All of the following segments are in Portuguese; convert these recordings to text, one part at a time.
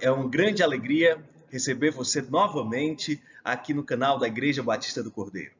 é uma grande alegria receber você novamente aqui no canal da Igreja Batista do Cordeiro.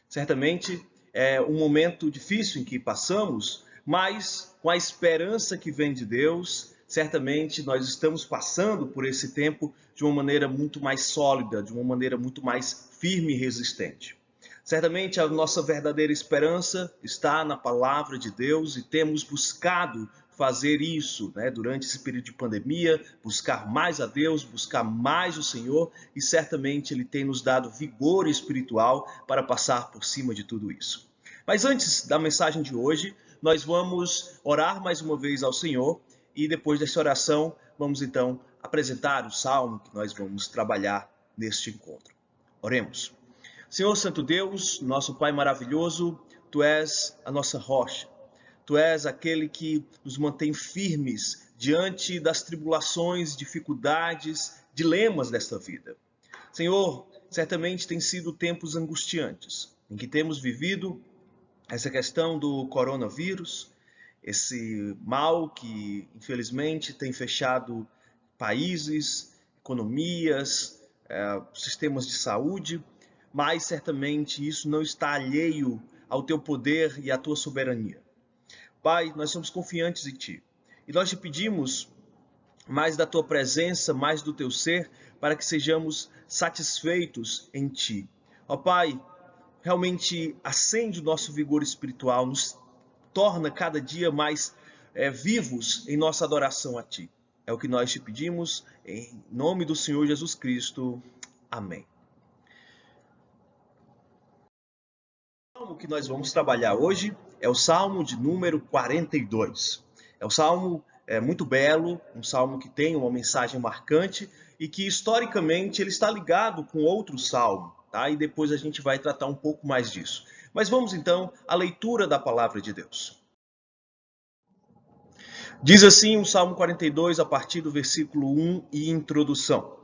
Certamente é um momento difícil em que passamos, mas com a esperança que vem de Deus, certamente nós estamos passando por esse tempo de uma maneira muito mais sólida, de uma maneira muito mais firme e resistente. Certamente a nossa verdadeira esperança está na palavra de Deus e temos buscado fazer isso, durante esse período de pandemia, buscar mais a Deus, buscar mais o Senhor, e certamente Ele tem nos dado vigor espiritual para passar por cima de tudo isso. Mas antes da mensagem de hoje, nós vamos orar mais uma vez ao Senhor, e depois dessa oração, vamos então apresentar o salmo que nós vamos trabalhar neste encontro. Oremos. Senhor Santo Deus, nosso Pai maravilhoso, Tu és a nossa rocha. Tu és aquele que nos mantém firmes diante das tribulações, dificuldades, dilemas desta vida. Senhor, certamente tem sido tempos angustiantes, em que temos vivido essa questão do coronavírus, esse mal que, infelizmente, tem fechado países, economias, sistemas de saúde, mas certamente isso não está alheio ao Teu poder e à Tua soberania. Pai, nós somos confiantes em Ti e nós Te pedimos mais da Tua presença, mais do Teu ser, para que sejamos satisfeitos em Ti. Ó Pai, realmente acende o nosso vigor espiritual, nos torna cada dia mais vivos em nossa adoração a Ti. É o que nós Te pedimos, em nome do Senhor Jesus Cristo. Amém. O salmo que nós vamos trabalhar hoje é o salmo de número 42. É um salmo muito belo, um salmo que tem uma mensagem marcante e que historicamente ele está ligado com outro salmo, tá? E depois a gente vai tratar um pouco mais disso. Mas vamos então à leitura da palavra de Deus. Diz assim o Salmo 42 a partir do versículo 1 e introdução.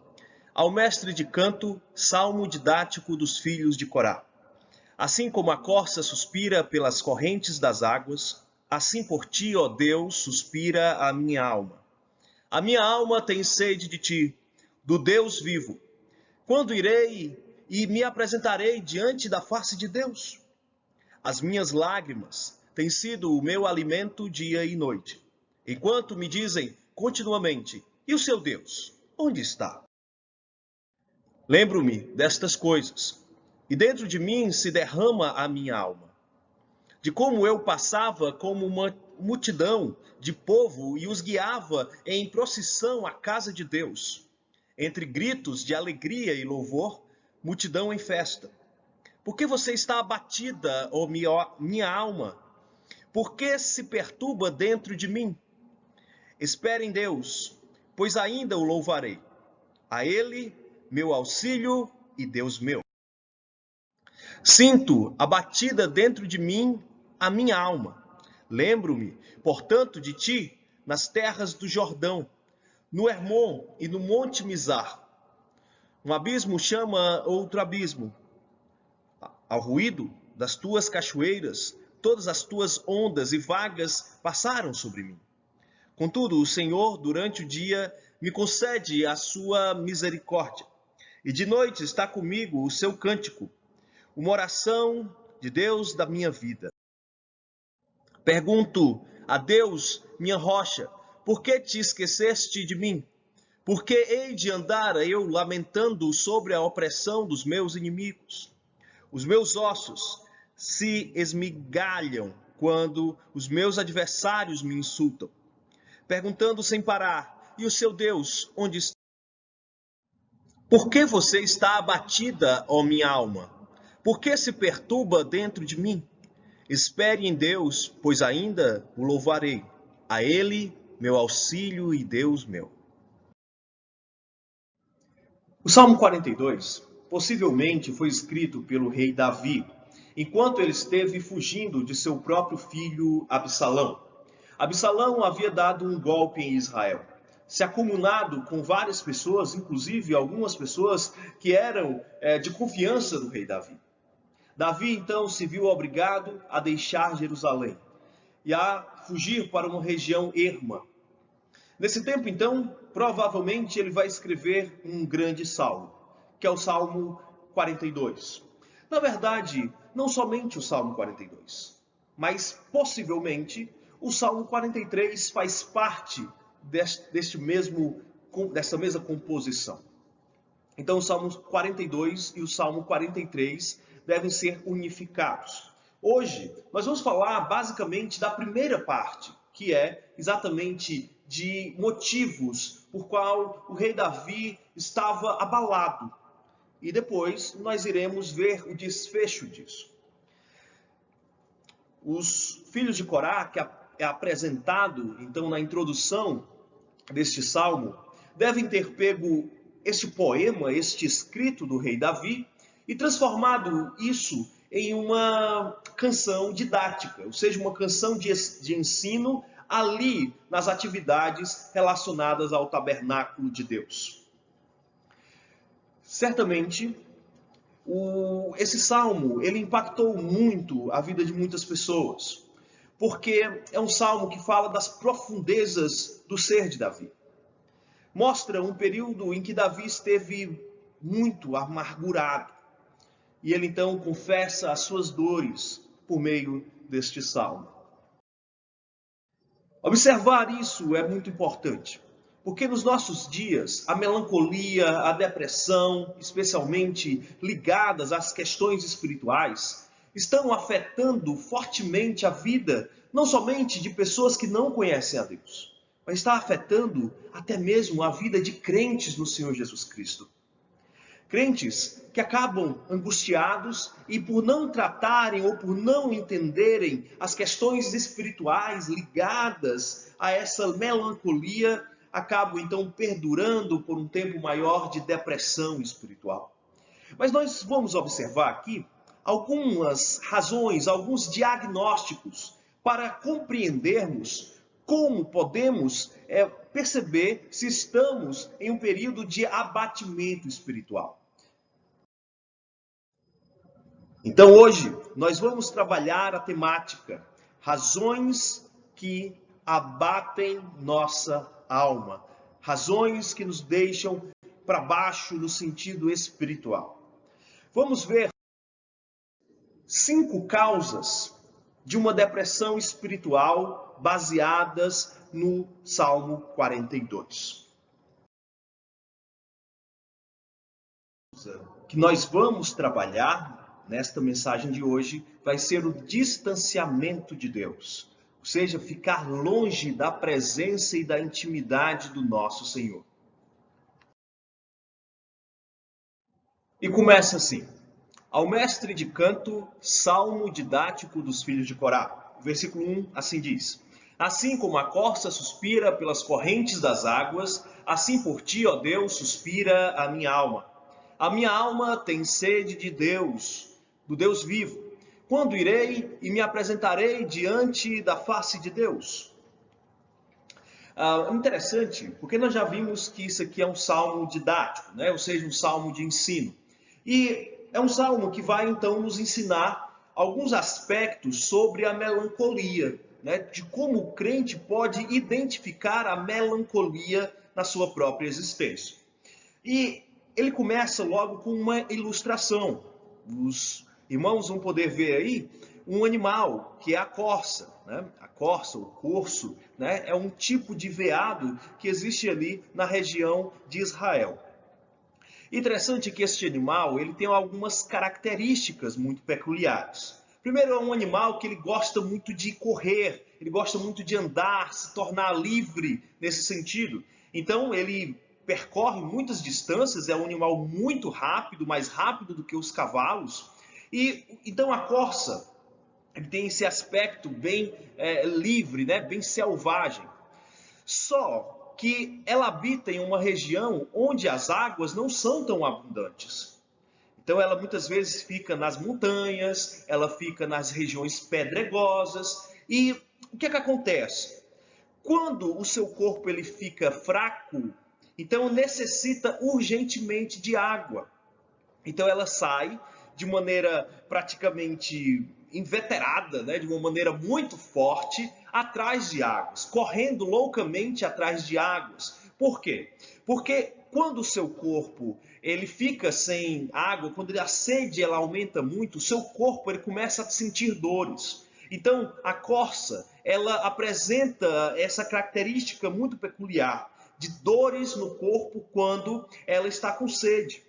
Ao mestre de canto, salmo didático dos filhos de Corá. Assim como a corça suspira pelas correntes das águas, assim por ti, ó Deus, suspira a minha alma. A minha alma tem sede de ti, do Deus vivo. Quando irei e me apresentarei diante da face de Deus? As minhas lágrimas têm sido o meu alimento dia e noite, enquanto me dizem continuamente, e o seu Deus, onde está? Lembro-me destas coisas. E dentro de mim se derrama a minha alma, de como eu passava como uma multidão de povo e os guiava em procissão à casa de Deus, entre gritos de alegria e louvor, multidão em festa. Por que você está abatida, ó minha alma? Por que se perturba dentro de mim? Espere em Deus, pois ainda o louvarei. A Ele, meu auxílio e Deus meu. Sinto abatida dentro de mim a minha alma. Lembro-me, portanto, de ti nas terras do Jordão, no Hermon e no Monte Mizar. Um abismo chama outro abismo. Ao ruído das tuas cachoeiras, todas as tuas ondas e vagas passaram sobre mim. Contudo, o Senhor, durante o dia, me concede a sua misericórdia, e de noite está comigo o seu cântico, uma oração de Deus da minha vida. Pergunto a Deus, minha rocha, por que te esqueceste de mim? Por que hei de andar eu lamentando sobre a opressão dos meus inimigos? Os meus ossos se esmigalham quando os meus adversários me insultam, perguntando sem parar, e o seu Deus, onde está? Por que você está abatida, ó minha alma? Por que se perturba dentro de mim? Espere em Deus, pois ainda o louvarei. A Ele, meu auxílio e Deus meu. O Salmo 42 possivelmente foi escrito pelo rei Davi, enquanto ele esteve fugindo de seu próprio filho Absalão. Absalão havia dado um golpe em Israel, se acumulado com várias pessoas, inclusive algumas pessoas que eram de confiança do rei Davi. Davi, então, se viu obrigado a deixar Jerusalém e a fugir para uma região erma. Nesse tempo, então, provavelmente ele vai escrever um grande salmo, que é o Salmo 42. Na verdade, não somente o Salmo 42, mas possivelmente o Salmo 43 faz parte dessa mesma composição. Então, o Salmo 42 e o Salmo 43 devem ser unificados. Hoje, nós vamos falar basicamente da primeira parte, que é exatamente de motivos por qual o rei Davi estava abalado. E depois nós iremos ver o desfecho disso. Os filhos de Corá, que é apresentado então na introdução deste salmo, devem ter pego este poema, este escrito do rei Davi, e transformado isso em uma canção didática, ou seja, uma canção de ensino ali nas atividades relacionadas ao tabernáculo de Deus. Certamente, esse salmo ele impactou muito a vida de muitas pessoas, porque é um salmo que fala das profundezas do ser de Davi. Mostra um período em que Davi esteve muito amargurado. E ele então confessa as suas dores por meio deste salmo. Observar isso é muito importante, porque nos nossos dias a melancolia, a depressão, especialmente ligadas às questões espirituais, estão afetando fortemente a vida, não somente de pessoas que não conhecem a Deus, mas está afetando até mesmo a vida de crentes no Senhor Jesus Cristo. Crentes que acabam angustiados e por não tratarem ou por não entenderem as questões espirituais ligadas a essa melancolia, acabam então perdurando por um tempo maior de depressão espiritual. Mas nós vamos observar aqui algumas razões, alguns diagnósticos para compreendermos como podemos perceber se estamos em um período de abatimento espiritual. Então hoje nós vamos trabalhar a temática razões que abatem nossa alma, razões que nos deixam para baixo no sentido espiritual. Vamos ver 5 causas de uma depressão espiritual baseadas no Salmo 42. Que nós vamos trabalhar nesta mensagem de hoje vai ser o distanciamento de Deus, ou seja, ficar longe da presença e da intimidade do nosso Senhor. E começa assim: ao mestre de canto, salmo didático dos filhos de Corá. Versículo 1, assim diz: assim como a corça suspira pelas correntes das águas, assim por ti, ó Deus, suspira a minha alma. A minha alma tem sede de Deus, do Deus vivo. Quando irei e me apresentarei diante da face de Deus? Interessante, porque nós já vimos que isso aqui é um salmo didático, né? Ou seja, um salmo de ensino. E é um salmo que vai então nos ensinar alguns aspectos sobre a melancolia, né? De como o crente pode identificar a melancolia na sua própria existência. E ele começa logo com uma ilustração. Os irmãos vão poder ver aí um animal, que é a corça, né? A corça, o corso, né? É um tipo de veado que existe ali na região de Israel. Interessante que este animal ele tem algumas características muito peculiares. Primeiro, é um animal que ele gosta muito de correr, ele gosta muito de andar, se tornar livre nesse sentido. Então, ele percorre muitas distâncias, é um animal muito rápido, mais rápido do que os cavalos. E então a corça ele tem esse aspecto bem livre, né? Bem selvagem. Só que ela habita em uma região onde as águas não são tão abundantes. Então ela muitas vezes fica nas montanhas, ela fica nas regiões pedregosas. E o que é que acontece? Quando o seu corpo ele fica fraco, então necessita urgentemente de água. Então ela sai de maneira praticamente inveterada, né, de uma maneira muito forte, atrás de águas, correndo loucamente atrás de águas, Por quê? Porque quando o seu corpo ele fica sem água, quando a sede ela aumenta muito, o seu corpo ele começa a sentir dores. Então, a corça, ela apresenta essa característica muito peculiar de dores no corpo quando ela está com sede.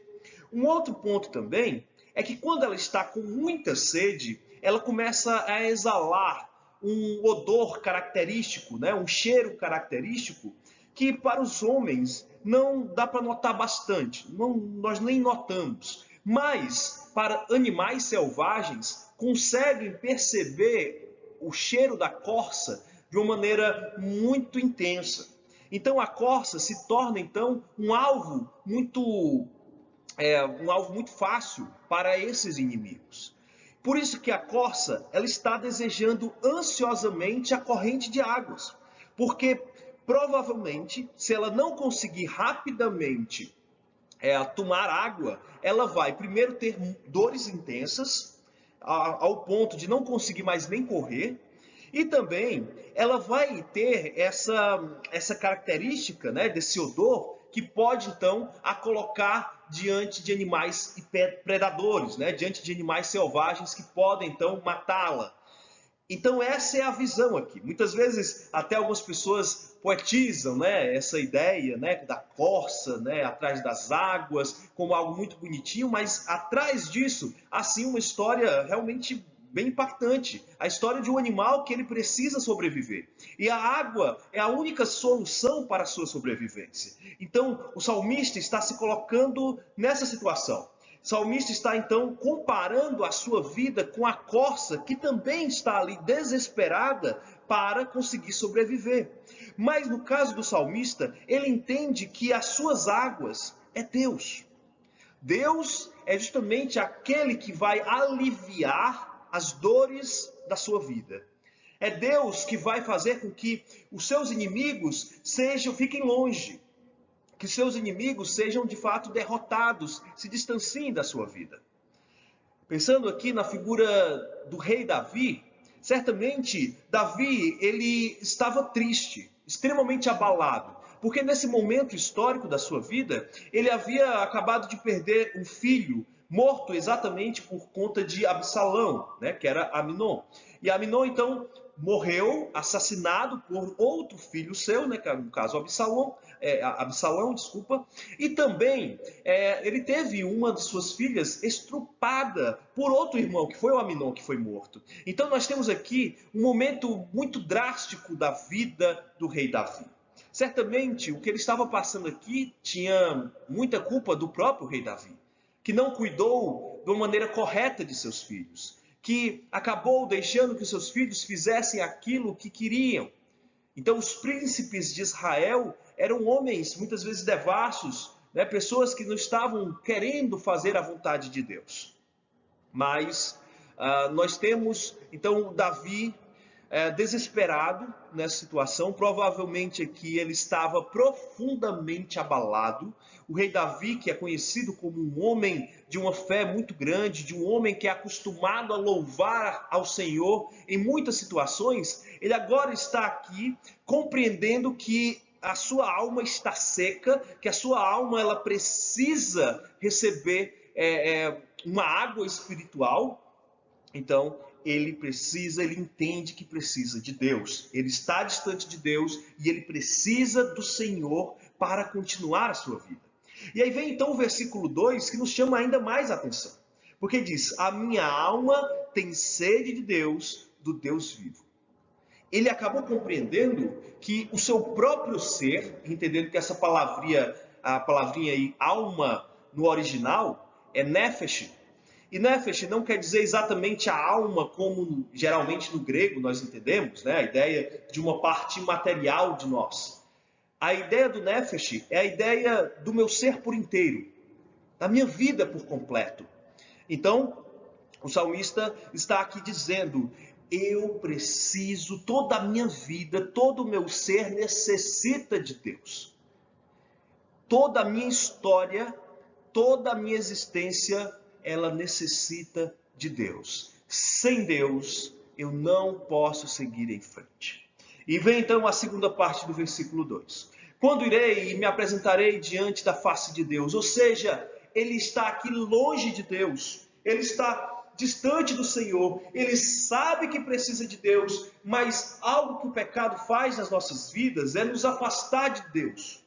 Um outro ponto também é que quando ela está com muita sede, ela começa a exalar um odor característico, né? Um cheiro característico, que para os homens não dá para notar bastante, não, nós nem notamos. Mas para animais selvagens, conseguem perceber o cheiro da corça de uma maneira muito intensa. Então a corça se torna então um alvo muito fácil para esses inimigos. Por isso que a corça ela está desejando ansiosamente a corrente de águas, porque provavelmente, se ela não conseguir rapidamente tomar água, ela vai primeiro ter dores intensas, ao ponto de não conseguir mais nem correr, e também ela vai ter essa característica, né, desse odor, que pode então a colocar diante de animais predadores, né, diante de animais selvagens que podem então matá-la. Então essa é a visão aqui. Muitas vezes até algumas pessoas poetizam, né, essa ideia, né, da corça, né, atrás das águas, como algo muito bonitinho, mas atrás disso, assim, uma história realmente bem impactante. A história de um animal que ele precisa sobreviver. E a água é a única solução para a sua sobrevivência. Então o salmista está se colocando nessa situação. O salmista está então comparando a sua vida com a corça que também está ali desesperada para conseguir sobreviver. Mas no caso do salmista, ele entende que as suas águas é Deus. Deus é justamente aquele que vai aliviar as dores da sua vida. É Deus que vai fazer com que os seus inimigos fiquem longe. Que seus inimigos sejam de fato derrotados, se distanciem da sua vida. Pensando aqui na figura do rei Davi, certamente Davi ele estava triste, extremamente abalado, porque nesse momento histórico da sua vida, ele havia acabado de perder um filho morto exatamente por conta de Absalão, né, que era Aminon. E Aminon então morreu, assassinado por outro filho seu, né, que no caso Absalão, desculpa, e também ele teve uma de suas filhas estrupada por outro irmão, que foi o Aminon, que foi morto. Então nós temos aqui um momento muito drástico da vida do rei Davi. Certamente o que ele estava passando aqui tinha muita culpa do próprio rei Davi, que não cuidou de uma maneira correta de seus filhos, que acabou deixando que seus filhos fizessem aquilo que queriam. Então os príncipes de Israel eram homens muitas vezes devassos, né? Pessoas que não estavam querendo fazer a vontade de Deus. Mas nós temos então Davi desesperado nessa situação, provavelmente aqui ele estava profundamente abalado. O rei Davi, que é conhecido como um homem de uma fé muito grande, de um homem que é acostumado a louvar ao Senhor em muitas situações, ele agora está aqui compreendendo que a sua alma está seca, que a sua alma ela precisa receber uma água espiritual. Então ele entende que precisa de Deus. Ele está distante de Deus e ele precisa do Senhor para continuar a sua vida. E aí vem então o versículo 2 que nos chama ainda mais a atenção. Porque diz, a minha alma tem sede de Deus, do Deus vivo. Ele acabou compreendendo que o seu próprio ser, entendendo que essa palavrinha aí, alma, no original, é nefesh. E nefesh não quer dizer exatamente a alma como geralmente no grego nós entendemos, né? A ideia de uma parte material de nós. A ideia do nefesh é a ideia do meu ser por inteiro, da minha vida por completo. Então, o salmista está aqui dizendo, eu preciso, toda a minha vida, todo o meu ser necessita de Deus. Toda a minha história, toda a minha existência, ela necessita de Deus. Sem Deus, eu não posso seguir em frente. E vem então a segunda parte do versículo 2. Quando irei e me apresentarei diante da face de Deus? Ou seja, ele está aqui longe de Deus. Ele está distante do Senhor. Ele sabe que precisa de Deus, mas algo que o pecado faz nas nossas vidas é nos afastar de Deus.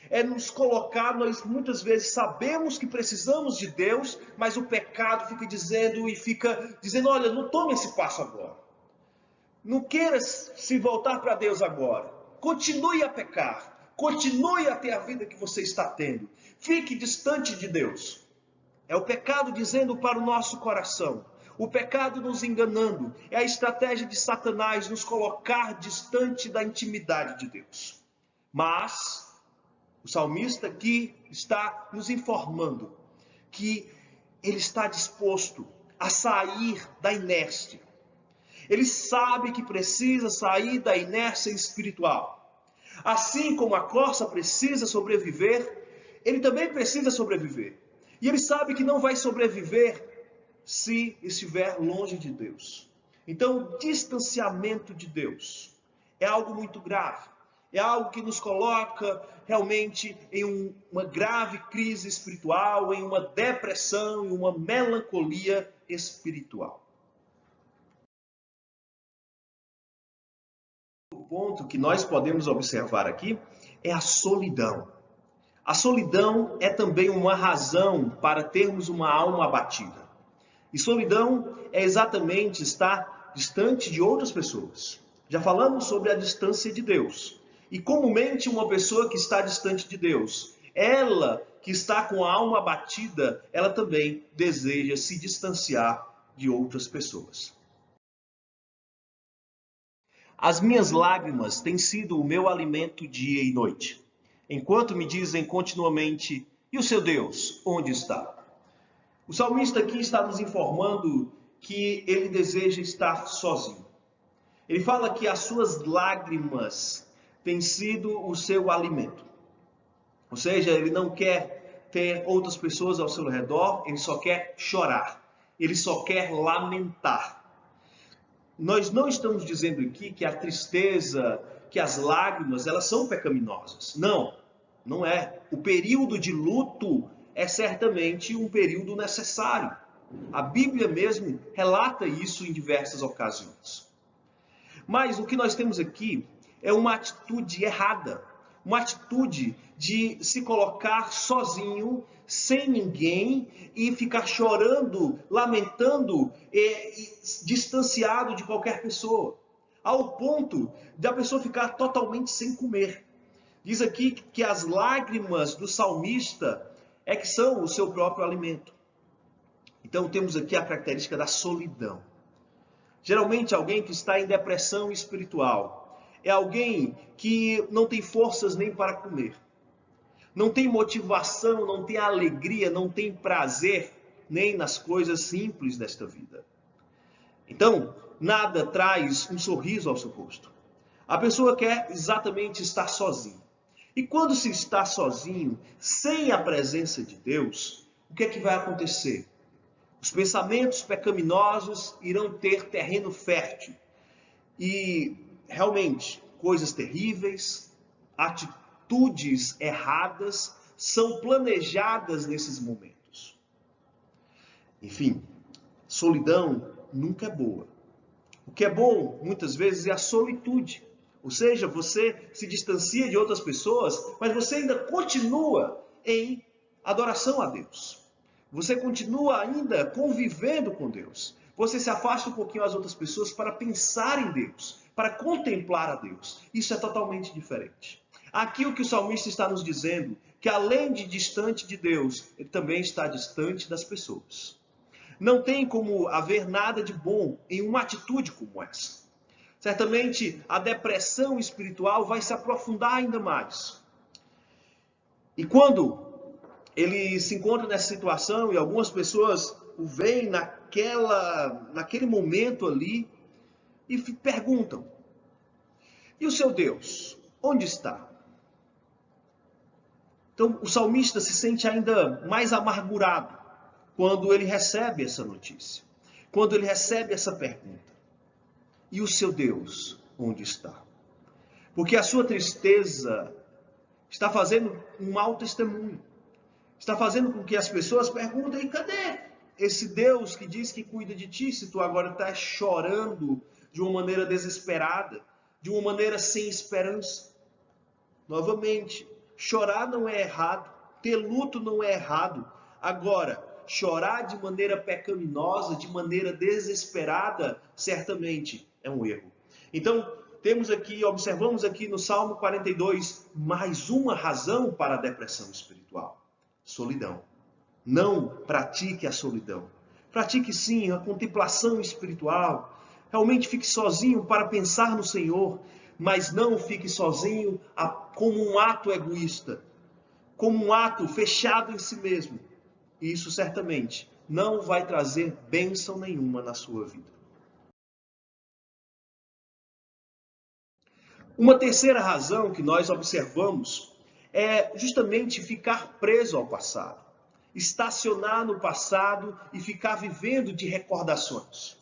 É nos colocar, nós muitas vezes sabemos que precisamos de Deus, mas o pecado fica dizendo, olha, não tome esse passo agora. Não queira se voltar para Deus agora. Continue a pecar. Continue a ter a vida que você está tendo. Fique distante de Deus. É o pecado dizendo para o nosso coração. O pecado nos enganando. É a estratégia de Satanás nos colocar distante da intimidade de Deus. Mas o salmista aqui está nos informando que ele está disposto a sair da inércia. Ele sabe que precisa sair da inércia espiritual. Assim como a corça precisa sobreviver, ele também precisa sobreviver. E ele sabe que não vai sobreviver se estiver longe de Deus. Então, o distanciamento de Deus é algo muito grave. É algo que nos coloca realmente em uma grave crise espiritual, em uma depressão, em uma melancolia espiritual. O ponto que nós podemos observar aqui é a solidão. A solidão é também uma razão para termos uma alma abatida. E solidão é exatamente estar distante de outras pessoas. Já falamos sobre a distância de Deus. E comumente uma pessoa que está distante de Deus, ela que está com a alma abatida, ela também deseja se distanciar de outras pessoas. As minhas lágrimas têm sido o meu alimento dia e noite, enquanto me dizem continuamente, e o seu Deus, onde está? O salmista aqui está nos informando que ele deseja estar sozinho. Ele fala que as suas lágrimas têm sido o seu alimento. Ou seja, ele não quer ter outras pessoas ao seu redor, ele só quer chorar, ele só quer lamentar. Nós não estamos dizendo aqui que a tristeza, que as lágrimas, elas são pecaminosas. Não, não é. O período de luto é certamente um período necessário. A Bíblia mesmo relata isso em diversas ocasiões. Mas o que nós temos aqui é uma atitude errada. Uma atitude de se colocar sozinho, sem ninguém, e ficar chorando, lamentando, distanciado de qualquer pessoa. Ao ponto de a pessoa ficar totalmente sem comer. Diz aqui que as lágrimas do salmista é que são o seu próprio alimento. Então temos aqui a característica da solidão. Geralmente alguém que está em depressão espiritual é alguém que não tem forças nem para comer. Não tem motivação, não tem alegria, não tem prazer nem nas coisas simples desta vida. Então, nada traz um sorriso ao seu rosto. A pessoa quer exatamente estar sozinha. E quando se está sozinho, sem a presença de Deus, o que é que vai acontecer? Os pensamentos pecaminosos irão ter terreno fértil. E realmente, coisas terríveis, atitudes erradas são planejadas nesses momentos. Enfim, solidão nunca é boa. O que é bom, muitas vezes, é a solitude. Ou seja, você se distancia de outras pessoas, mas você ainda continua em adoração a Deus. Você continua ainda convivendo com Deus. Você se afasta um pouquinho das outras pessoas para pensar em Deus, para contemplar a Deus. Isso é totalmente diferente. Aqui o que o salmista está nos dizendo, que além de distante de Deus, ele também está distante das pessoas. Não tem como haver nada de bom em uma atitude como essa. Certamente a depressão espiritual vai se aprofundar ainda mais. E quando ele se encontra nessa situação e algumas pessoas o veem naquele momento ali e perguntam, e o seu Deus, onde está? Então o salmista se sente ainda mais amargurado quando ele recebe essa notícia, quando ele recebe essa pergunta. E o seu Deus, onde está? Porque a sua tristeza está fazendo um mau testemunho. Está fazendo com que as pessoas perguntem: cadê esse Deus que diz que cuida de ti, se tu agora está chorando de uma maneira desesperada, de uma maneira sem esperança? Novamente, chorar não é errado, ter luto não é errado. Agora, chorar de maneira pecaminosa, de maneira desesperada, certamente é um erro. Então, observamos aqui no Salmo 42, mais uma razão para a depressão espiritual: solidão. Não pratique a solidão. Pratique sim a contemplação espiritual. Realmente fique sozinho para pensar no Senhor, mas não fique sozinho como um ato egoísta, como um ato fechado em si mesmo. E isso certamente não vai trazer bênção nenhuma na sua vida. Uma terceira razão que nós observamos é justamente ficar preso ao passado. Estacionar no passado e ficar vivendo de recordações.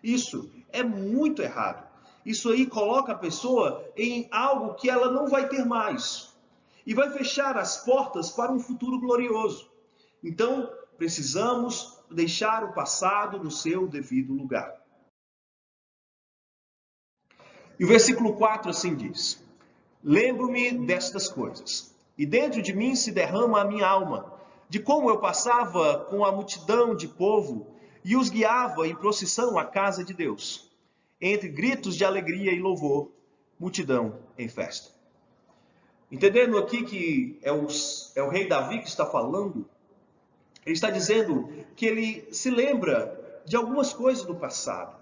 Isso é muito errado. Isso aí coloca a pessoa em algo que ela não vai ter mais. E vai fechar as portas para um futuro glorioso. Então, precisamos deixar o passado no seu devido lugar. E o versículo 4 assim diz: lembro-me destas coisas, e dentro de mim se derrama a minha alma, de como eu passava com a multidão de povo e os guiava em procissão à casa de Deus, entre gritos de alegria e louvor, multidão em festa. Entendendo aqui que é o rei Davi que está falando, ele está dizendo que ele se lembra de algumas coisas do passado.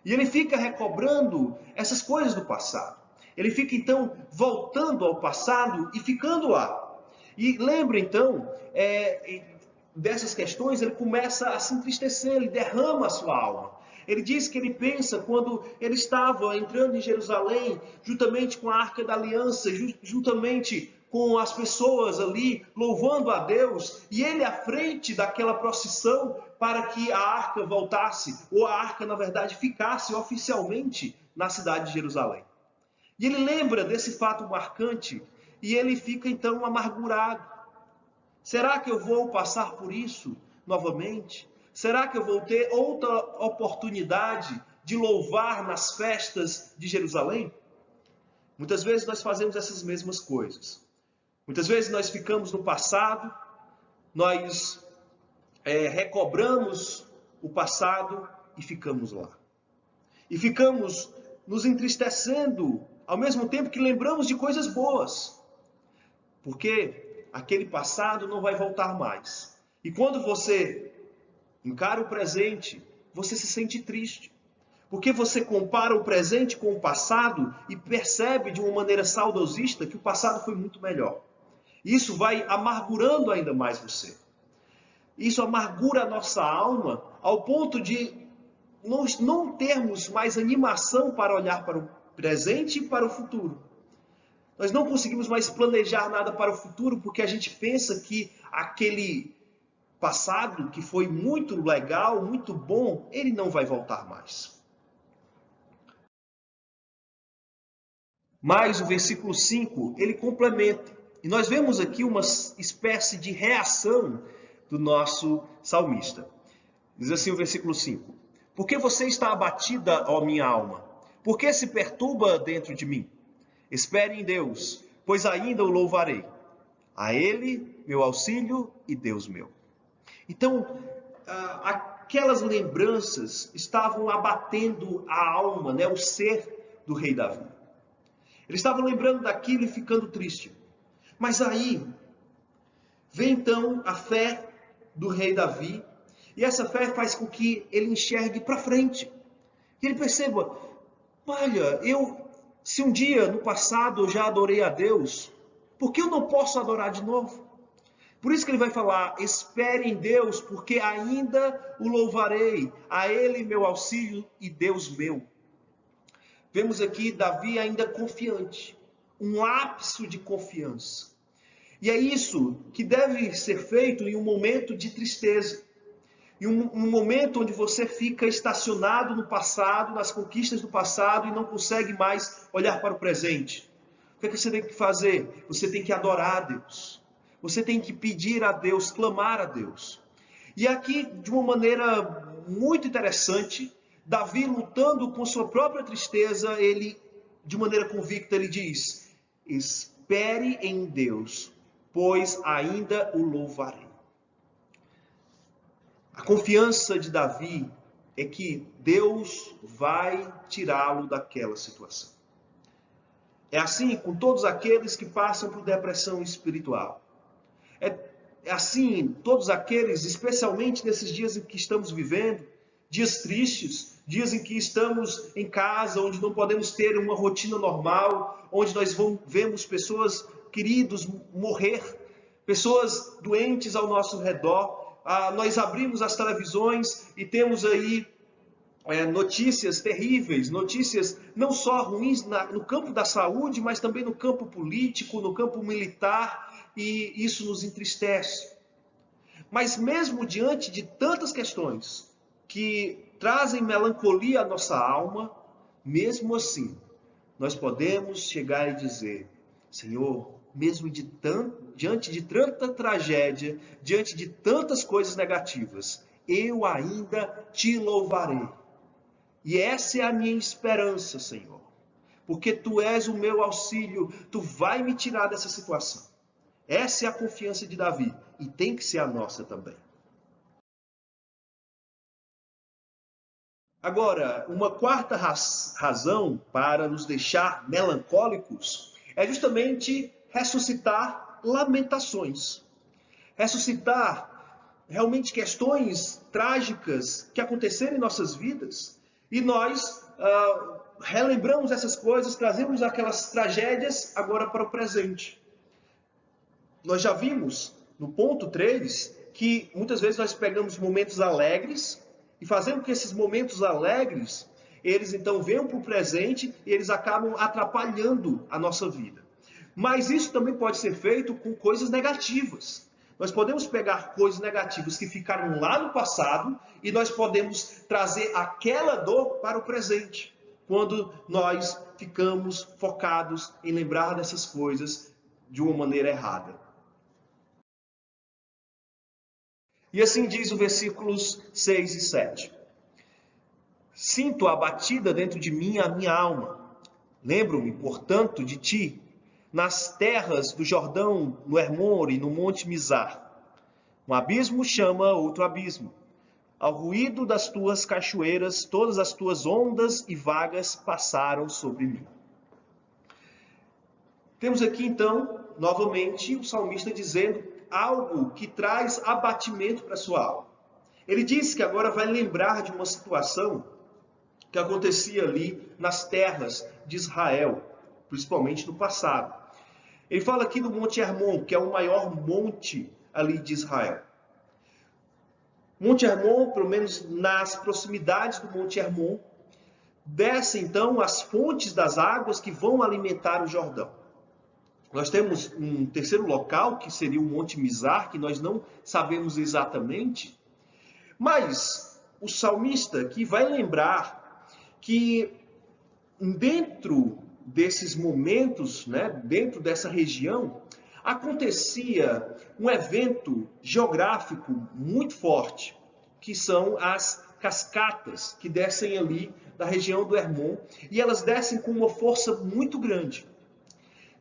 E ele fica recobrando essas coisas do passado. Ele fica então voltando ao passado e ficando lá. E lembra então dessas questões, ele começa a se entristecer, ele derrama a sua alma. Ele diz que ele pensa quando ele estava entrando em Jerusalém, juntamente com a Arca da Aliança, juntamente com as pessoas ali louvando a Deus, e ele à frente daquela procissão para que a arca voltasse, ou a arca, na verdade, ficasse oficialmente na cidade de Jerusalém. E ele lembra desse fato marcante, e ele fica então amargurado. Será que eu vou passar por isso novamente? Será que eu vou ter outra oportunidade de louvar nas festas de Jerusalém? Muitas vezes nós fazemos essas mesmas coisas. Muitas vezes nós ficamos no passado, nós recobramos o passado e ficamos lá. E ficamos nos entristecendo, ao mesmo tempo que lembramos de coisas boas. Porque aquele passado não vai voltar mais. E quando você encara o presente, você se sente triste. Porque você compara o presente com o passado e percebe de uma maneira saudosista que o passado foi muito melhor. Isso vai amargurando ainda mais você. Isso amargura a nossa alma ao ponto de nós não termos mais animação para olhar para o presente e para o futuro. Nós não conseguimos mais planejar nada para o futuro porque a gente pensa que aquele passado que foi muito legal, muito bom, ele não vai voltar mais. Mas o versículo 5, ele complementa. E nós vemos aqui uma espécie de reação do nosso salmista. Diz assim o versículo 5: por que você está abatida, ó minha alma? Por que se perturba dentro de mim? Espere em Deus, pois ainda o louvarei. A Ele, meu auxílio e Deus meu. Então, aquelas lembranças estavam abatendo a alma, o ser do rei Davi. Ele estava lembrando daquilo e ficando triste. Mas aí, vem então a fé do rei Davi, e essa fé faz com que ele enxergue para frente. E ele perceba, olha, se um dia no passado eu já adorei a Deus, por que eu não posso adorar de novo? Por isso que ele vai falar, espere em Deus, porque ainda o louvarei, a Ele meu auxílio e Deus meu. Vemos aqui Davi ainda confiante, um ápice de confiança. E é isso que deve ser feito em um momento de tristeza. Em um momento onde você fica estacionado no passado, nas conquistas do passado e não consegue mais olhar para o presente. O que é que você tem que fazer? Você tem que adorar a Deus. Você tem que pedir a Deus, clamar a Deus. E aqui, de uma maneira muito interessante, Davi, lutando com sua própria tristeza, ele, de maneira convicta, ele diz: espere em Deus, pois ainda o louvarei. A confiança de Davi é que Deus vai tirá-lo daquela situação. É assim com todos aqueles que passam por depressão espiritual. É assim todos aqueles, especialmente nesses dias em que estamos vivendo, dias tristes, dias em que estamos em casa, onde não podemos ter uma rotina normal, onde nós vemos pessoas queridos morrer, pessoas doentes ao nosso redor. Nós abrimos as televisões e temos aí notícias terríveis, notícias não só ruins no campo da saúde, mas também no campo político, no campo militar, e isso nos entristece. Mas mesmo diante de tantas questões que trazem melancolia à nossa alma, mesmo assim, nós podemos chegar e dizer: Senhor, mesmo diante de tanta tragédia, diante de tantas coisas negativas, eu ainda te louvarei. E essa é a minha esperança, Senhor. Porque Tu és o meu auxílio, Tu vai me tirar dessa situação. Essa é a confiança de Davi e tem que ser a nossa também. Agora, uma quarta razão para nos deixar melancólicos é justamente ressuscitar lamentações. Ressuscitar realmente questões trágicas que aconteceram em nossas vidas e nós relembramos essas coisas, trazemos aquelas tragédias agora para o presente. Nós já vimos no ponto 3 que muitas vezes nós pegamos momentos alegres e fazemos que esses momentos alegres, eles então venham para o presente e eles acabam atrapalhando a nossa vida. Mas isso também pode ser feito com coisas negativas. Nós podemos pegar coisas negativas que ficaram lá no passado e nós podemos trazer aquela dor para o presente, quando nós ficamos focados em lembrar dessas coisas de uma maneira errada. E assim diz o versículos 6 e 7. Sinto abatida dentro de mim a minha alma. Lembro-me, portanto, de ti, nas terras do Jordão, no Hermon e no Monte Mizar. Um abismo chama outro abismo. Ao ruído das tuas cachoeiras, todas as tuas ondas e vagas passaram sobre mim. Temos aqui, então, novamente, o salmista dizendo algo que traz abatimento para a sua alma. Ele diz que agora vai lembrar de uma situação que acontecia ali nas terras de Israel, principalmente no passado. Ele fala aqui do Monte Hermon, que é o maior monte ali de Israel. Monte Hermon, pelo menos nas proximidades do Monte Hermon, descem então as fontes das águas que vão alimentar o Jordão. Nós temos um terceiro local, que seria o Monte Mizar, que nós não sabemos exatamente. Mas o salmista aqui vai lembrar que dentro desses momentos, dentro dessa região, acontecia um evento geográfico muito forte, que são as cascatas que descem ali da região do Hermon, e elas descem com uma força muito grande.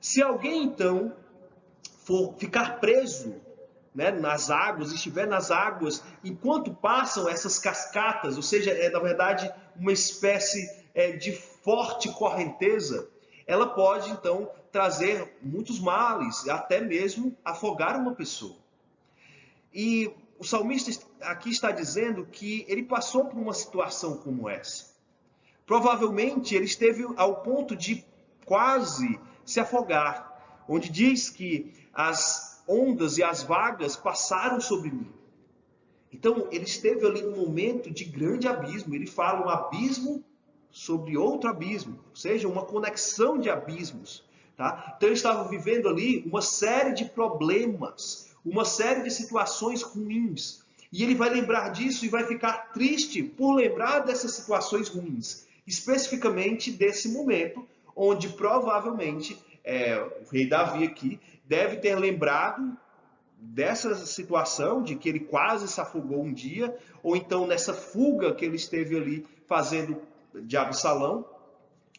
Se alguém, então, for ficar preso nas águas, estiver nas águas, enquanto passam essas cascatas, ou seja, na verdade, uma espécie de forte correnteza, ela pode, então, trazer muitos males, até mesmo afogar uma pessoa. E o salmista aqui está dizendo que ele passou por uma situação como essa. Provavelmente, ele esteve ao ponto de quase se afogar, onde diz que as ondas e as vagas passaram sobre mim. Então, ele esteve ali num momento de grande abismo. Ele fala um abismo sobre outro abismo, ou seja, uma conexão de abismos. Tá? Então, ele estava vivendo ali uma série de problemas, uma série de situações ruins. E ele vai lembrar disso e vai ficar triste por lembrar dessas situações ruins, especificamente desse momento, onde provavelmente o rei Davi aqui deve ter lembrado dessa situação de que ele quase se afogou um dia, ou então nessa fuga que ele esteve ali fazendo de Absalão,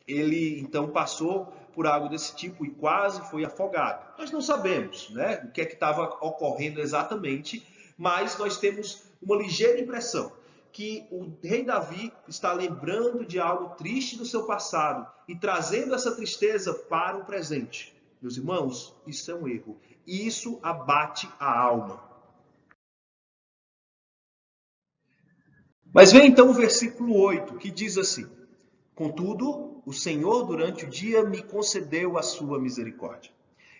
ele então passou por algo desse tipo e quase foi afogado. Nós não sabemos, né, o que é que estava ocorrendo exatamente, mas nós temos uma ligeira impressão que o rei Davi está lembrando de algo triste do seu passado e trazendo essa tristeza para o presente. Meus irmãos, isso é um erro. Isso abate a alma. Mas vem então o versículo 8, que diz assim: Contudo, o Senhor durante o dia me concedeu a sua misericórdia.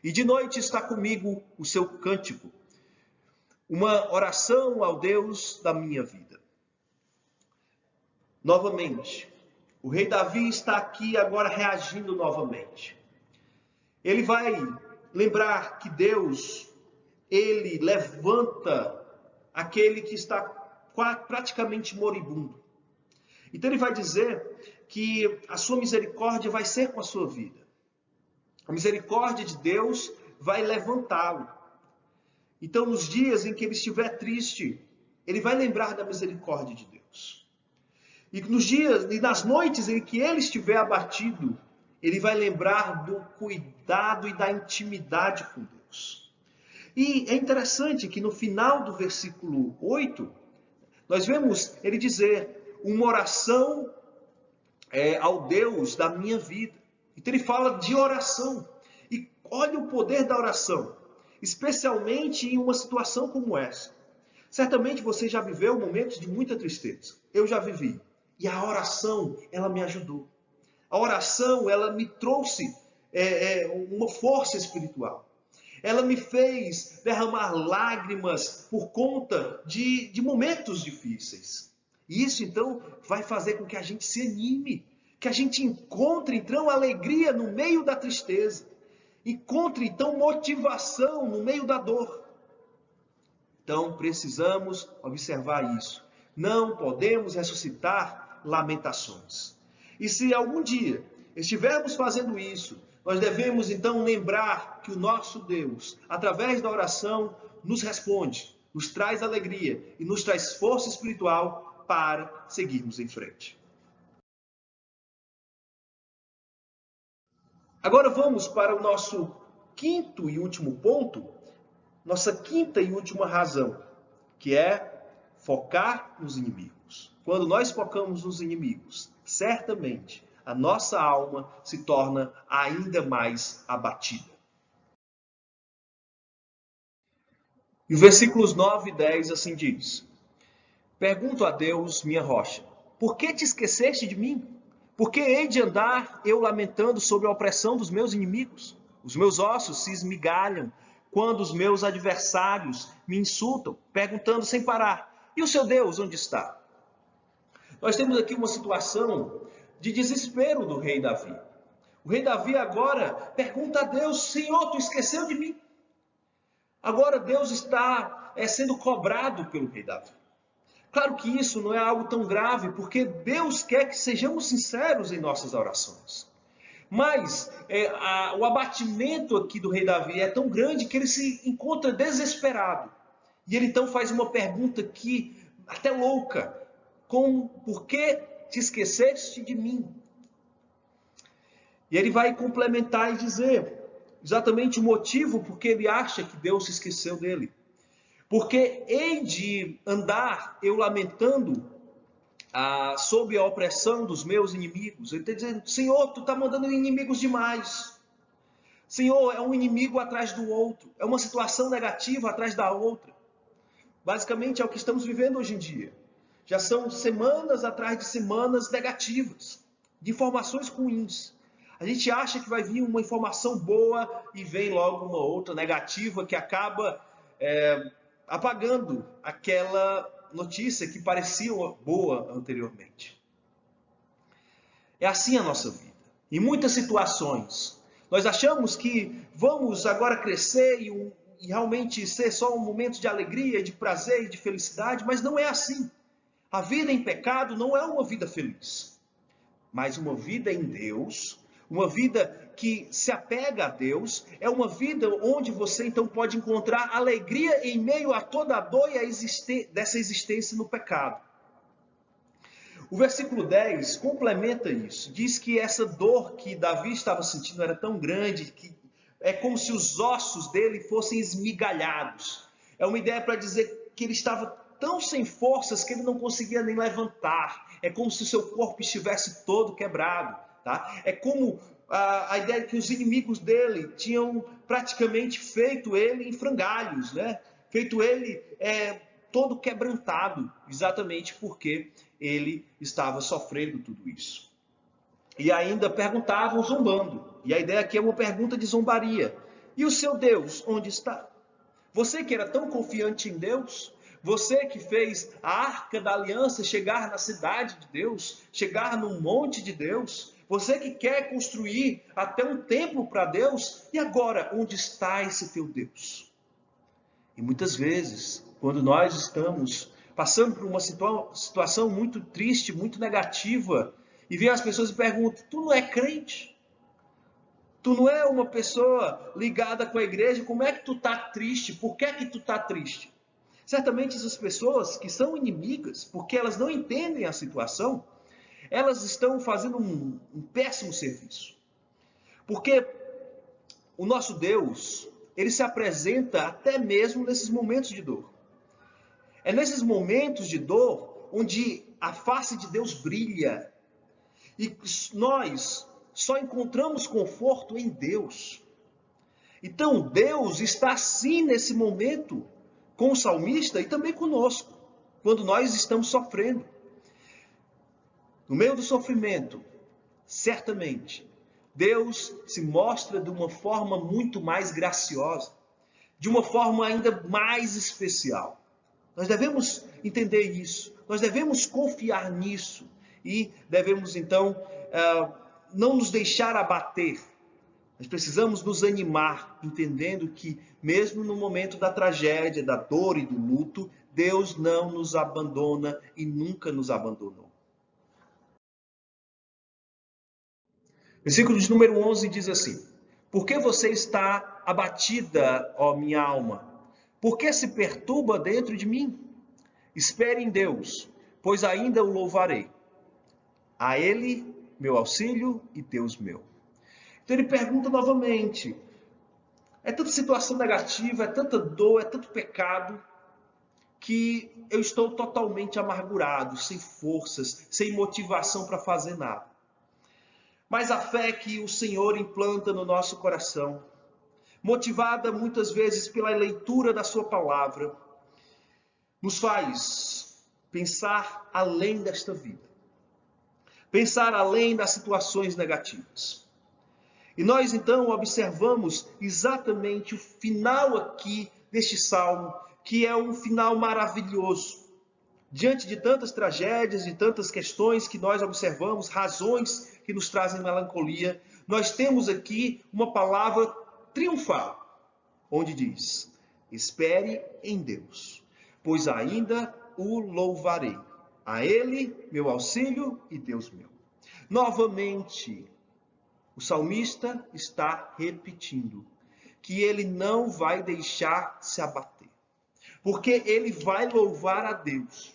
E de noite está comigo o seu cântico, uma oração ao Deus da minha vida. Novamente, o rei Davi está aqui agora reagindo novamente. Ele vai lembrar que Deus, ele levanta aquele que está praticamente moribundo. Então ele vai dizer que a sua misericórdia vai ser com a sua vida. A misericórdia de Deus vai levantá-lo. Então nos dias em que ele estiver triste, ele vai lembrar da misericórdia de Deus. E nos dias e nas noites em que ele estiver abatido, ele vai lembrar do cuidado e da intimidade com Deus. E é interessante que no final do versículo 8, nós vemos ele dizer uma oração ao Deus da minha vida. Então ele fala de oração. E olha o poder da oração, especialmente em uma situação como essa. Certamente você já viveu momentos de muita tristeza. Eu já vivi. E a oração, ela me ajudou. A oração, ela me trouxe uma força espiritual. Ela me fez derramar lágrimas por conta de momentos difíceis. E isso, então, vai fazer com que a gente se anime, que a gente encontre, então, alegria no meio da tristeza. Encontre, então, motivação no meio da dor. Então, precisamos observar isso. Não podemos ressuscitar lamentações. E se algum dia estivermos fazendo isso, nós devemos então lembrar que o nosso Deus, através da oração, nos responde, nos traz alegria e nos traz força espiritual para seguirmos em frente. Agora vamos para o nosso quinto e último ponto, nossa quinta e última razão, que é focar nos inimigos. Quando nós focamos nos inimigos, certamente a nossa alma se torna ainda mais abatida. E os versículos 9 e 10 assim diz: Pergunto a Deus, minha rocha, por que te esqueceste de mim? Por que hei de andar eu lamentando sobre a opressão dos meus inimigos? Os meus ossos se esmigalham quando os meus adversários me insultam, perguntando sem parar: e o seu Deus onde está? Nós temos aqui uma situação de desespero do rei Davi. O rei Davi agora pergunta a Deus: Senhor, tu esqueceu de mim? Agora Deus está sendo cobrado pelo rei Davi. Claro que isso não é algo tão grave, porque Deus quer que sejamos sinceros em nossas orações. Mas o abatimento aqui do rei Davi é tão grande que ele se encontra desesperado. E ele então faz uma pergunta aqui, até louca, por que te esqueceste de mim? E ele vai complementar e dizer exatamente o motivo porque ele acha que Deus se esqueceu dele. Porque hei de andar eu lamentando sob a opressão dos meus inimigos. Ele está dizendo: Senhor, tu está mandando inimigos demais. Senhor, é um inimigo atrás do outro. É uma situação negativa atrás da outra. Basicamente é o que estamos vivendo hoje em dia. Já são semanas atrás de semanas negativas, de informações ruins. A gente acha que vai vir uma informação boa e vem logo uma outra negativa que acaba apagando aquela notícia que parecia boa anteriormente. É assim a nossa vida. Em muitas situações, nós achamos que vamos agora crescer e realmente ser só um momento de alegria, de prazer e de felicidade, mas não é assim. A vida em pecado não é uma vida feliz, mas uma vida em Deus, Uma vida que se apega a Deus, é uma vida onde você então pode encontrar alegria em meio a toda a dor e dessa existência no pecado. O versículo 10 complementa isso. Diz que essa dor que Davi estava sentindo era tão grande que é como se os ossos dele fossem esmigalhados. É uma ideia para dizer que ele estava tão sem forças que ele não conseguia nem levantar. É como se o seu corpo estivesse todo quebrado. Tá? É como a ideia de que os inimigos dele tinham praticamente feito ele em frangalhos, né? Feito ele todo quebrantado, exatamente porque ele estava sofrendo tudo isso. E ainda perguntavam zombando. E a ideia aqui é uma pergunta de zombaria. E o seu Deus, onde está? Você que era tão confiante em Deus, você que fez a arca da aliança chegar na cidade de Deus, chegar no monte de Deus, você que quer construir até um templo para Deus, e agora, onde está esse teu Deus? E muitas vezes, quando nós estamos passando por uma situação muito triste, muito negativa, e vem as pessoas e perguntam, tu não é crente? Tu não é uma pessoa ligada com a igreja, como é que tu está triste? Por que é que tu está triste? Certamente essas pessoas que são inimigas, porque elas não entendem a situação, elas estão fazendo um péssimo serviço. Porque o nosso Deus, ele se apresenta até mesmo nesses momentos de dor. É nesses momentos de dor onde a face de Deus brilha. E nós só encontramos conforto em Deus. Então Deus está sim nesse momento com o salmista e também conosco, quando nós estamos sofrendo. No meio do sofrimento, certamente, Deus se mostra de uma forma muito mais graciosa, de uma forma ainda mais especial. Nós devemos entender isso, nós devemos confiar nisso e devemos então não nos deixar abater. Nós precisamos nos animar, entendendo que mesmo no momento da tragédia, da dor e do luto, Deus não nos abandona e nunca nos abandonou. Versículo de número 11 diz assim: Por que você está abatida, ó minha alma? Por que se perturba dentro de mim? Espere em Deus, pois ainda o louvarei. A Ele, meu auxílio e Deus meu. Então ele pergunta novamente, é tanta situação negativa, é tanta dor, é tanto pecado, que eu estou totalmente amargurado, sem forças, sem motivação para fazer nada. Mas a fé que o Senhor implanta no nosso coração, motivada muitas vezes pela leitura da sua palavra, nos faz pensar além desta vida. Pensar além das situações negativas. E nós então observamos exatamente o final aqui deste salmo, que é um final maravilhoso. Diante de tantas tragédias, de tantas questões que nós observamos, razões que nos trazem melancolia, nós temos aqui uma palavra triunfal, onde diz: espere em Deus, pois ainda o louvarei. A Ele, meu auxílio e Deus meu. Novamente, o salmista está repetindo que ele não vai deixar se abater, porque ele vai louvar a Deus.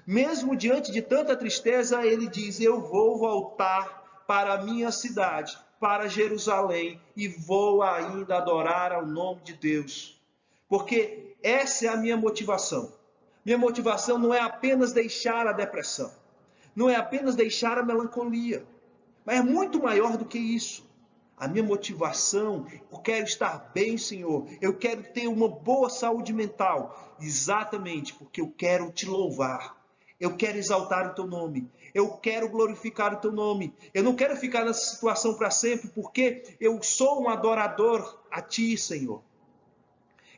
Mesmo diante de tanta tristeza, ele diz: eu vou voltar para a minha cidade, para Jerusalém, e vou ainda adorar ao nome de Deus. Porque essa é a minha motivação. Minha motivação não é apenas deixar a depressão, não é apenas deixar a melancolia, mas é muito maior do que isso. A minha motivação, eu quero estar bem, Senhor. Eu quero ter uma boa saúde mental. Exatamente porque eu quero te louvar. Eu quero exaltar o teu nome. Eu quero glorificar o teu nome. Eu não quero ficar nessa situação para sempre, porque eu sou um adorador a ti, Senhor.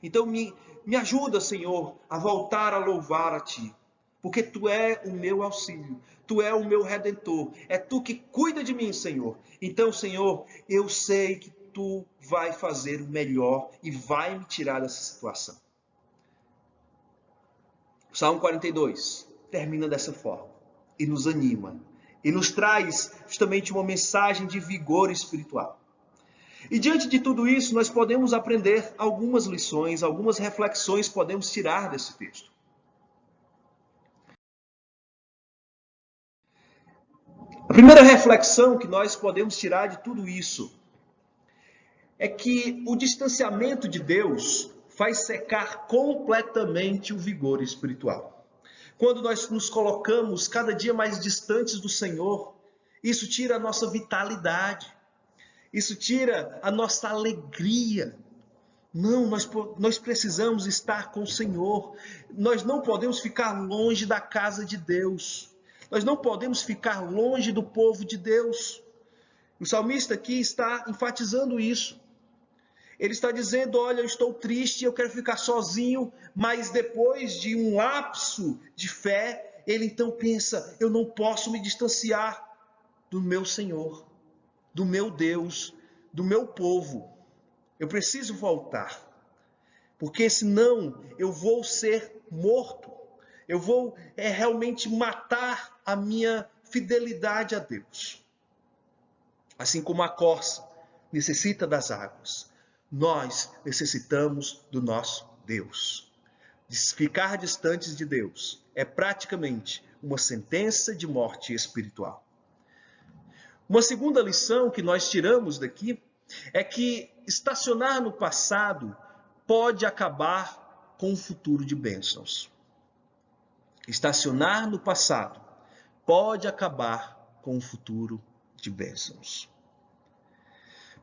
Então me ajuda, Senhor, a voltar a louvar a ti. Porque tu é o meu auxílio, tu é o meu redentor, é tu que cuida de mim, Senhor. Então, Senhor, eu sei que tu vai fazer o melhor e vai me tirar dessa situação. O Salmo 42 termina dessa forma e nos anima e nos traz justamente uma mensagem de vigor espiritual. E diante de tudo isso, nós podemos aprender algumas lições, algumas reflexões podemos tirar desse texto. A primeira reflexão que nós podemos tirar de tudo isso é que o distanciamento de Deus faz secar completamente o vigor espiritual. Quando nós nos colocamos cada dia mais distantes do Senhor, isso tira a nossa vitalidade, isso tira a nossa alegria. Não, nós precisamos estar com o Senhor. Nós não podemos ficar longe da casa de Deus. Nós não podemos ficar longe do povo de Deus. O salmista aqui está enfatizando isso. Ele está dizendo, olha, eu estou triste, eu quero ficar sozinho, mas depois de um lapso de fé, ele então pensa, eu não posso me distanciar do meu Senhor, do meu Deus, do meu povo. Eu preciso voltar, porque senão eu vou ser morto. Eu vou realmente matar a minha fidelidade a Deus. Assim como a corça necessita das águas, nós necessitamos do nosso Deus. Ficar distantes de Deus é praticamente uma sentença de morte espiritual. Uma segunda lição que nós tiramos daqui é que estacionar no passado pode acabar com o futuro de bênçãos. Estacionar no passado pode acabar com o futuro de bênçãos.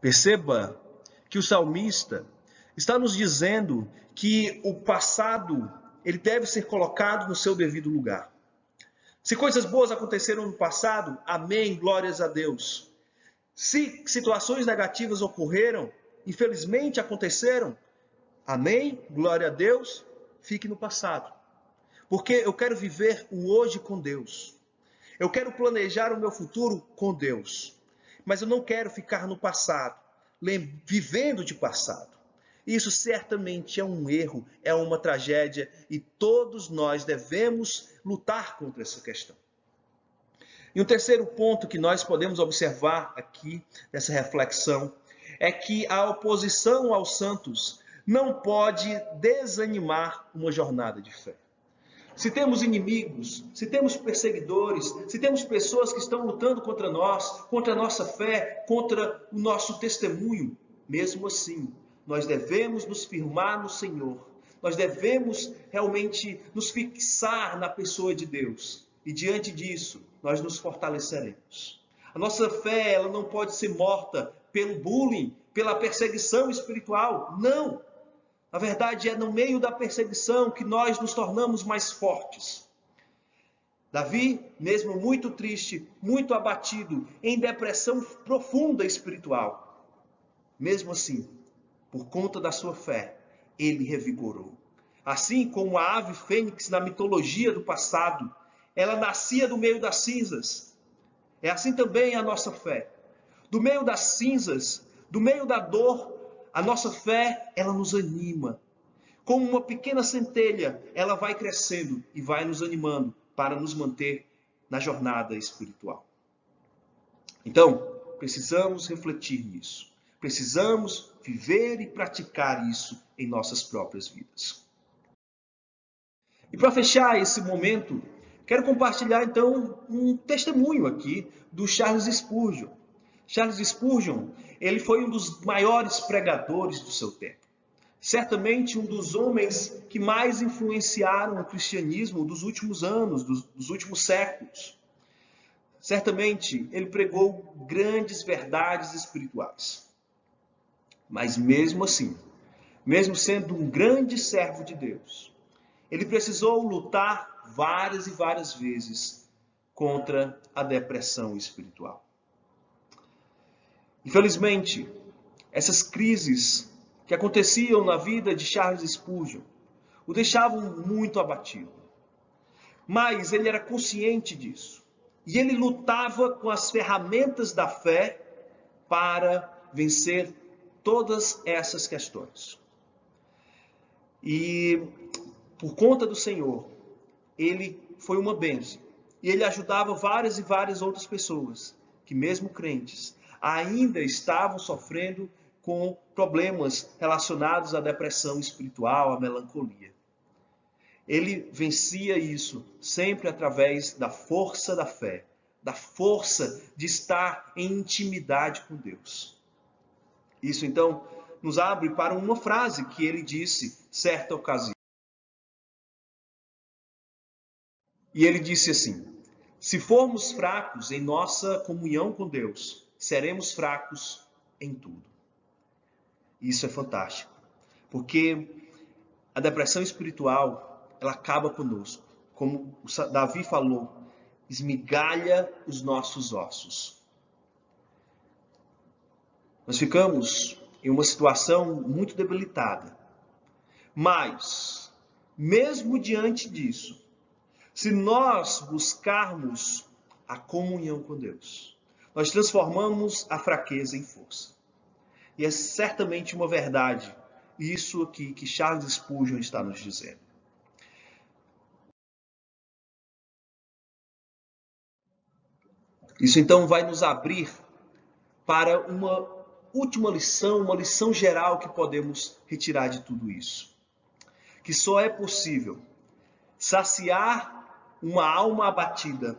Perceba que o salmista está nos dizendo que o passado ele deve ser colocado no seu devido lugar. Se coisas boas aconteceram no passado, amém, glórias a Deus. Se situações negativas ocorreram, infelizmente aconteceram, amém, glória a Deus, fique no passado. Porque eu quero viver o hoje com Deus. Eu quero planejar o meu futuro com Deus. Mas eu não quero ficar no passado, vivendo de passado. Isso certamente é um erro, é uma tragédia e todos nós devemos lutar contra essa questão. E um terceiro ponto que nós podemos observar aqui nessa reflexão é que a oposição aos santos não pode desanimar uma jornada de fé. Se temos inimigos, se temos perseguidores, se temos pessoas que estão lutando contra nós, contra a nossa fé, contra o nosso testemunho, mesmo assim, nós devemos nos firmar no Senhor. Nós devemos realmente nos fixar na pessoa de Deus. E diante disso, nós nos fortaleceremos. A nossa fé ela não pode ser morta pelo bullying, pela perseguição espiritual. Não! Na verdade, é no meio da perseguição que nós nos tornamos mais fortes. Davi, mesmo muito triste, muito abatido, em depressão profunda espiritual, mesmo assim, por conta da sua fé, ele revigorou. Assim como a ave fênix na mitologia do passado, ela nascia do meio das cinzas. É assim também a nossa fé. Do meio das cinzas, do meio da dor, a nossa fé, ela nos anima. Como uma pequena centelha, ela vai crescendo e vai nos animando para nos manter na jornada espiritual. Então, precisamos refletir nisso. Precisamos viver e praticar isso em nossas próprias vidas. E para fechar esse momento, quero compartilhar então um testemunho aqui do Charles Spurgeon. Charles Spurgeon, ele foi um dos maiores pregadores do seu tempo. Certamente um dos homens que mais influenciaram o cristianismo dos últimos anos, dos últimos séculos. Certamente ele pregou grandes verdades espirituais. Mas mesmo assim, mesmo sendo um grande servo de Deus, ele precisou lutar várias e várias vezes contra a depressão espiritual. Infelizmente, essas crises que aconteciam na vida de Charles Spurgeon o deixavam muito abatido. Mas ele era consciente disso. E ele lutava com as ferramentas da fé para vencer todas essas questões. E por conta do Senhor, ele foi uma bênção. E ele ajudava várias e várias outras pessoas que, mesmo crentes, ainda estavam sofrendo com problemas relacionados à depressão espiritual, à melancolia. Ele vencia isso sempre através da força da fé, da força de estar em intimidade com Deus. Isso, então, nos abre para uma frase que ele disse certa ocasião. E ele disse assim: se formos fracos em nossa comunhão com Deus, seremos fracos em tudo. Isso é fantástico, porque a depressão espiritual, ela acaba conosco. Como Davi falou, esmigalha os nossos ossos. Nós ficamos em uma situação muito debilitada. Mas, mesmo diante disso, se nós buscarmos a comunhão com Deus, nós transformamos a fraqueza em força. E é certamente uma verdade, isso aqui que Charles Spurgeon está nos dizendo. Isso então vai nos abrir para uma última lição, uma lição geral que podemos retirar de tudo isso. Que só é possível saciar uma alma abatida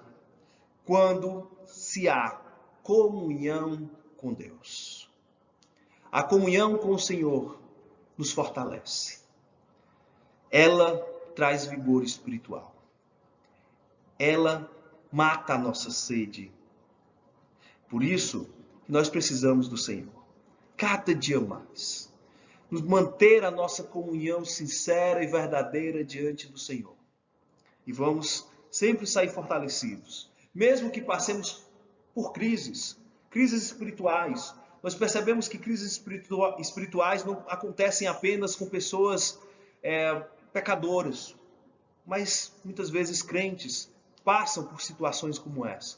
quando se há comunhão com Deus. A comunhão com o Senhor nos fortalece. Ela traz vigor espiritual. Ela mata a nossa sede. Por isso, nós precisamos do Senhor. Cada dia mais. Nos manter a nossa comunhão sincera e verdadeira diante do Senhor. E vamos sempre sair fortalecidos. Mesmo que passemos por crises espirituais. Nós percebemos que crises espirituais não acontecem apenas com pessoas pecadoras. Mas muitas vezes crentes passam por situações como essa.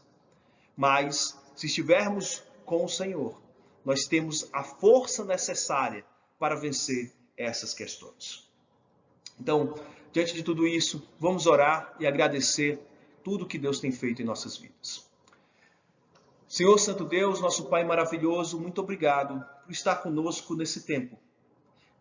Mas se estivermos com o Senhor, nós temos a força necessária para vencer essas questões. Então, diante de tudo isso, vamos orar e agradecer tudo que Deus tem feito em nossas vidas. Senhor Santo Deus, nosso Pai maravilhoso, muito obrigado por estar conosco nesse tempo.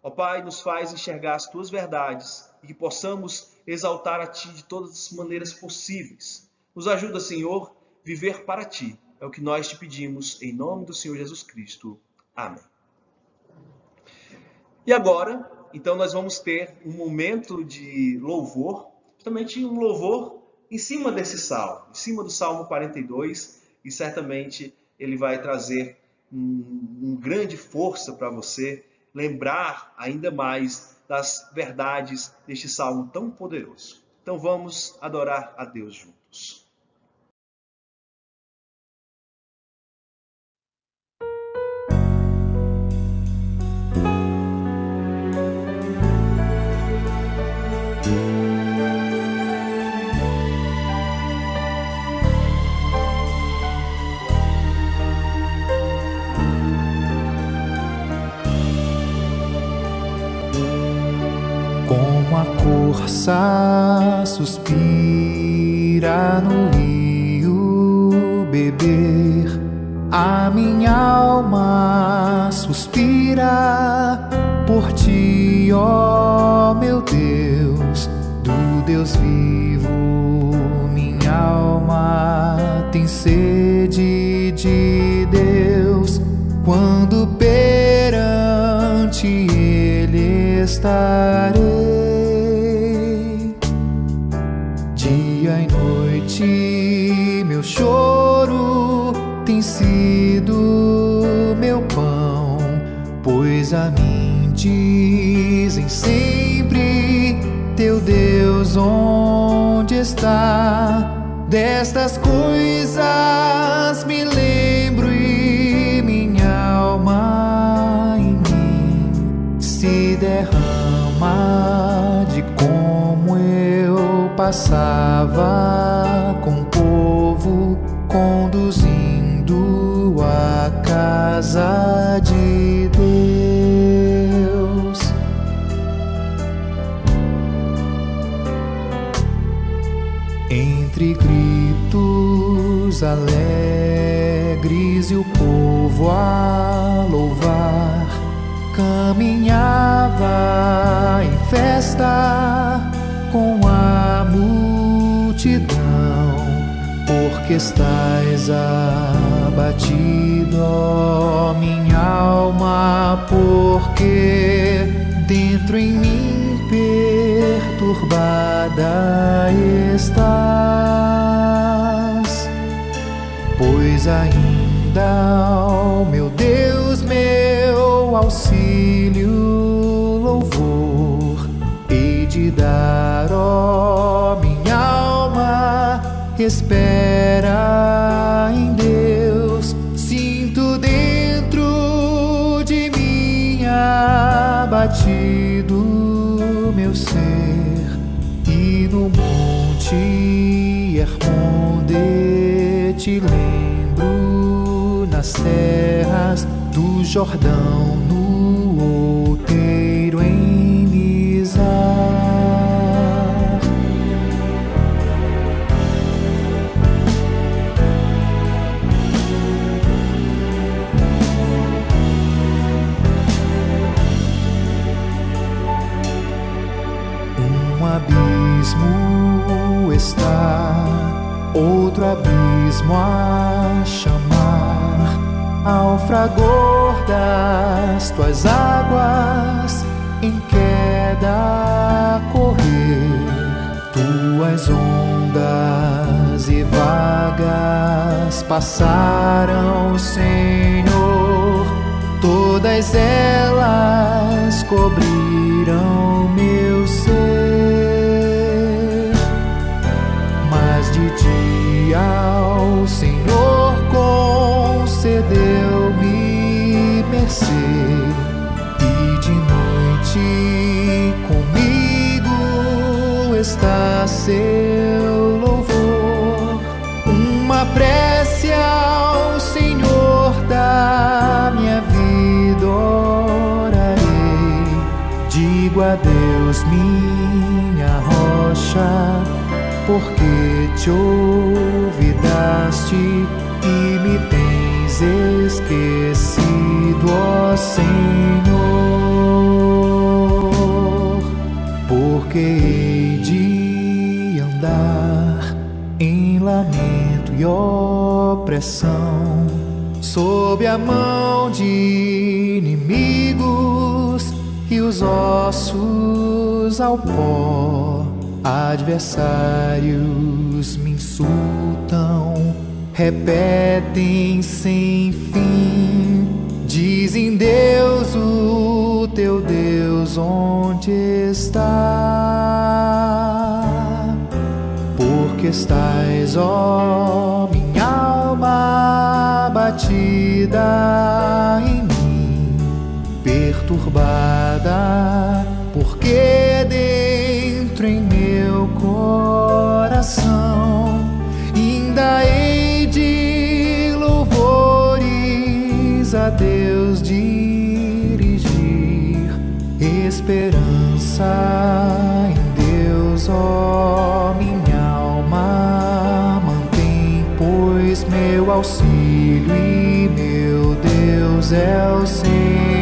Ó Pai, nos faz enxergar as Tuas verdades e que possamos exaltar a Ti de todas as maneiras possíveis. Nos ajuda, Senhor, viver para Ti. É o que nós te pedimos, em nome do Senhor Jesus Cristo. Amém. E agora, então, nós vamos ter um momento de louvor, justamente um louvor em cima desse salmo, em cima do Salmo 42, e certamente ele vai trazer uma grande força para você lembrar ainda mais das verdades deste salmo tão poderoso. Então vamos adorar a Deus juntos. Como a corça suspira no rio beber, a minha alma suspira por ti, ó meu Deus, do Deus vivo. Minha alma tem sede de Deus, quando perante Ele estarei. Dia e noite meu choro tem sido meu pão, pois a mim dizem sempre: teu Deus onde está? Destas coisas me lembro e minha alma em mim se derrama de como eu passava com o povo, conduzindo a casa de Deus. Entre gritos cantos alegres e o povo a louvar caminhava em festa com a multidão. Porque estás abatido, ó minha alma, porque dentro em mim perturbada estás. Pois ainda, ó meu Deus, meu auxílio, louvor hei de dar, ó minha alma, espera em Deus. Sinto dentro de mim abatido meu ser, e no monte Hermonde te lembro, nas terras do Jordão, no outeiro em Mizar. Um abismo está, outro abismo a chamar, ao fragor das tuas águas em queda a correr. Tuas ondas e vagas passaram, Senhor, todas elas cobriram meu ser. Mas de dia o Senhor concedeu-me mercê, e de noite comigo está seu louvor. Uma prece ao Senhor da minha vida orarei, digo a Deus minha rocha, porque te olvidaste e me tens esquecido, ó Senhor. Porque hei de andar em lamento e opressão, sob a mão de inimigos, e os ossos ao pó. Adversários me insultam, repetem sem fim, dizem: Deus, o teu Deus, onde está? Porque estás, ó minha alma, abatida em mim, perturbada, porque dentro em meu coração ainda hei de louvores a Deus dirigir, esperança em Deus, ó minha alma, mantém, pois meu auxílio e meu Deus é o Senhor.